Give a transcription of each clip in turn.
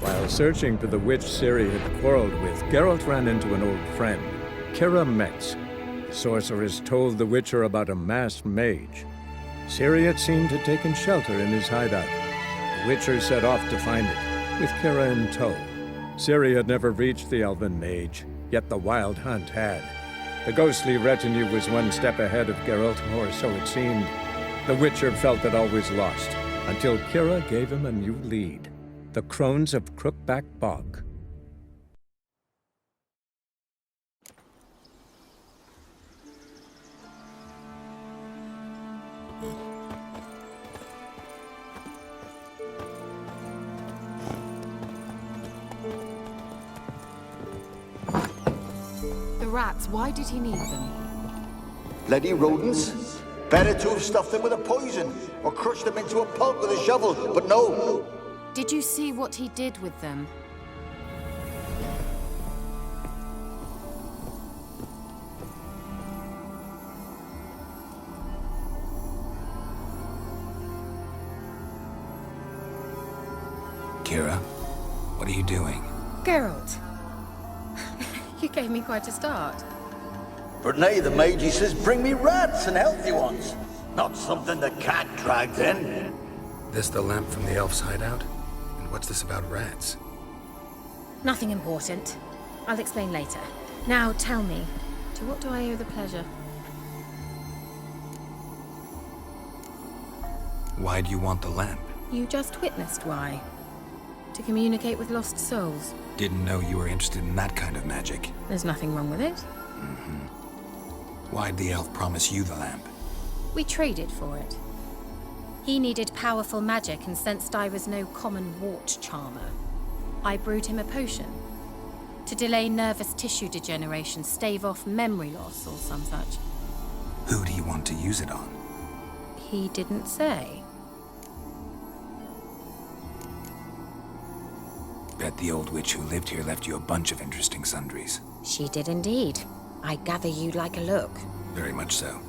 While searching for the witch Ciri had quarreled with, Geralt ran into an old friend, Keira Metz. The sorceress told the Witcher about a masked mage. Ciri had seemed to have taken shelter in his hideout. The Witcher set off to find it, with Keira in tow. Ciri had never reached the elven mage, yet the wild hunt had. The ghostly retinue was one step ahead of Geralt, or so it seemed. The Witcher felt that all was lost, until Keira gave him a new lead. The Crones of Crookback Bog. The rats, why did he need them? Bloody rodents. Better to have stuffed them with a poison, or crushed them into a pulp with a shovel, but no. Did you see what he did with them? Keira, what are you doing? Geralt. You gave me quite a start. But nay, the mage, he says, bring me rats and healthy ones. Not something the cat dragged in. This the lamp from the elf's hideout? And what's this about rats? Nothing important. I'll explain later. Now tell me, to what do I owe the pleasure? Why do you want the lamp? You just witnessed why. To communicate with lost souls. Didn't know you were interested in that kind of magic. There's nothing wrong with it. Why'd the elf promise you the lamp? We traded for it. He needed powerful magic and sensed I was no common wart charmer. I brewed him a potion. To delay nervous tissue degeneration, stave off memory loss or some such. Who do you want to use it on? He didn't say. Bet the old witch who lived here left you a bunch of interesting sundries. She did indeed. I gather you'd like a look. Very much so.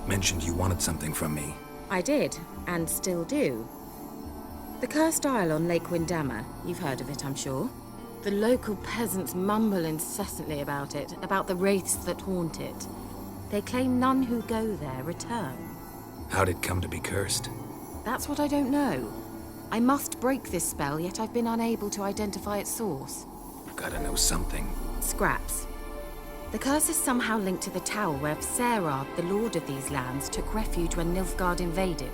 mentioned you wanted something from me. I did, and still do. The cursed isle on Lake Windammer. You've heard of it, I'm sure. The local peasants mumble incessantly about it, about the wraiths that haunt it. They claim none who go there return. How'd it come to be cursed? That's what I don't know. I must break this spell, yet I've been unable to identify its source. Gotta know something. Scraps. The curse is somehow linked to the tower where Serard, the lord of these lands, took refuge when Nilfgaard invaded.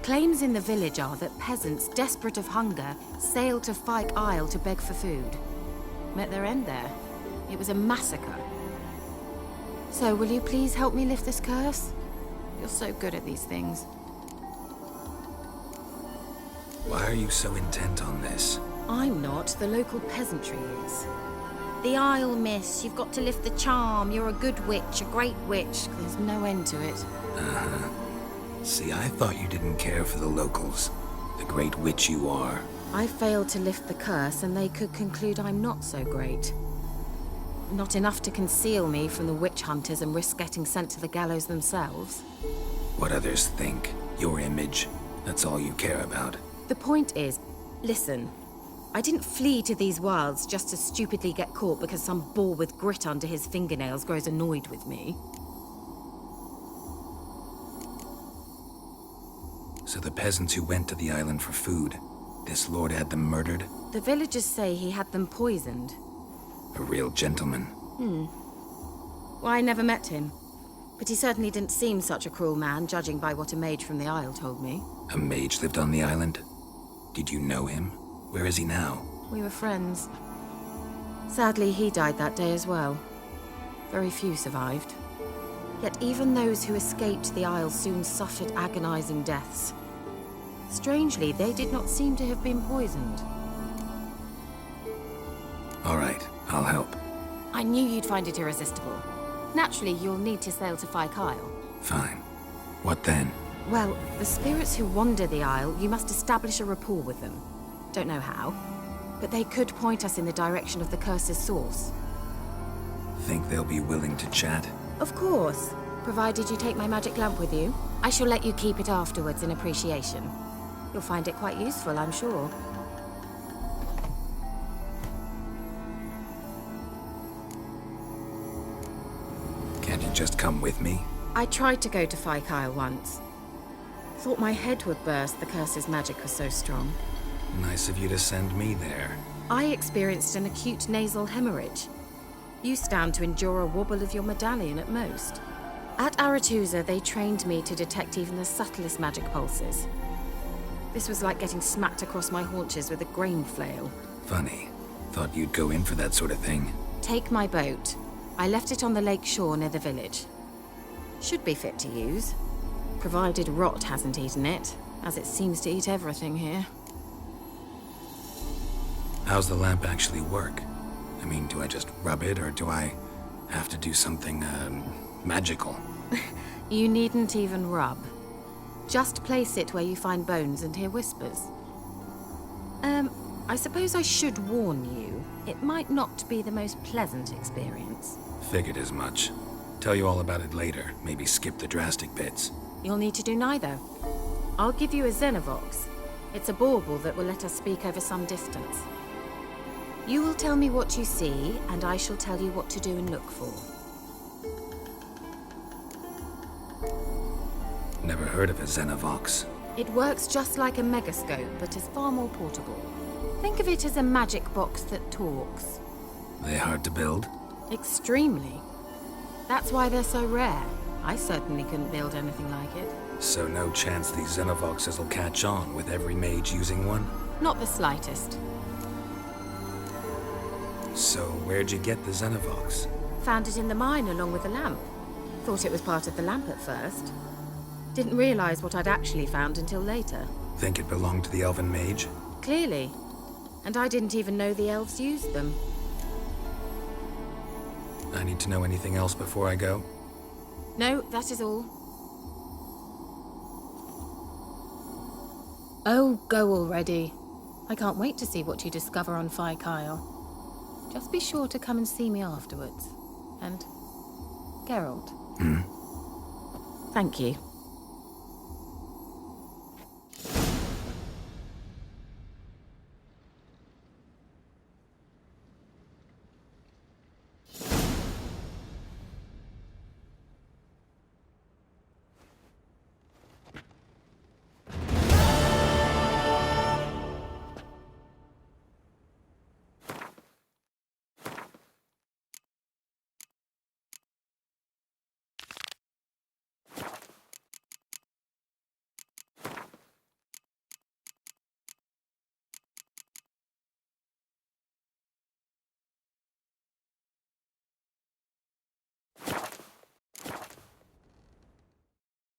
Claims in the village are that peasants, desperate of hunger, sailed to Fyke Isle to beg for food. Met their end there. It was a massacre. So, will you please help me lift this curse? You're so good at these things. Why are you so intent on this? I'm not. The local peasantry is. The Isle, miss. You've got to lift the charm. You're a good witch, a great witch. There's no end to it. Uh-huh. See, I thought you didn't care for the locals. The great witch you are. I failed to lift the curse, and they could conclude I'm not so great. Not enough to conceal me from the witch hunters and risk getting sent to the gallows themselves. What others think. Your image. That's all you care about. The point is, listen, I didn't flee to these wilds just to stupidly get caught because some boar with grit under his fingernails grows annoyed with me. So the peasants who went to the island for food, this lord had them murdered? The villagers say he had them poisoned. A real gentleman. Well, I never met him. But he certainly didn't seem such a cruel man, judging by what a mage from the Isle told me. A mage lived on the island? Did you know him? Where is he now? We were friends. Sadly, he died that day as well. Very few survived. Yet even those who escaped the Isle soon suffered agonizing deaths. Strangely, they did not seem to have been poisoned. All right, I'll help. I knew you'd find it irresistible. Naturally, you'll need to sail to Fyke Isle. Fine. What then? Well, the spirits who wander the Isle, you must establish a rapport with them. Don't know how, but they could point us in the direction of the curse's source. Think they'll be willing to chat? Of course, provided you take my magic lamp with you. I shall let you keep it afterwards in appreciation. You'll find it quite useful, I'm sure. Can't you just come with me? I tried to go to Fyke Isle once. Thought my head would burst, the curse's magic was so strong. Nice of you to send me there. I experienced an acute nasal hemorrhage. You stand to endure a wobble of your medallion at most. At Aretusa, they trained me to detect even the subtlest magic pulses. This was like getting smacked across my haunches with a grain flail. Funny. Thought you'd go in for that sort of thing. Take my boat. I left it on the lake shore near the village. Should be fit to use, provided rot hasn't eaten it, as it seems to eat everything here. How's the lamp actually work? I mean, do I just rub it, or do I have to do something, magical? You needn't even rub. Just place it where you find bones and hear whispers. I suppose I should warn you, it might not be the most pleasant experience. Figured as much. Tell you all about it later, maybe skip the drastic bits. You'll need to do neither. I'll give you a Xenovox. It's a bauble that will let us speak over some distance. You will tell me what you see, and I shall tell you what to do and look for. Never heard of a Xenovox. It works just like a megascope, but is far more portable. Think of it as a magic box that talks. They hard to build? Extremely. That's why they're so rare. I certainly couldn't build anything like it. So no chance these Xenovoxes will catch on with every mage using one? Not the slightest. So where'd you get the Xenovox? Found it in the mine along with the lamp. Thought it was part of the lamp at first. Didn't realize what I'd actually found until later. Think it belonged to the elven mage? Clearly. And I didn't even know the elves used them. I need to know anything else before I go? No, that is all. Oh, go already. I can't wait to see what you discover on Fyke Isle. Just be sure to come and see me afterwards. And Geralt. Thank you.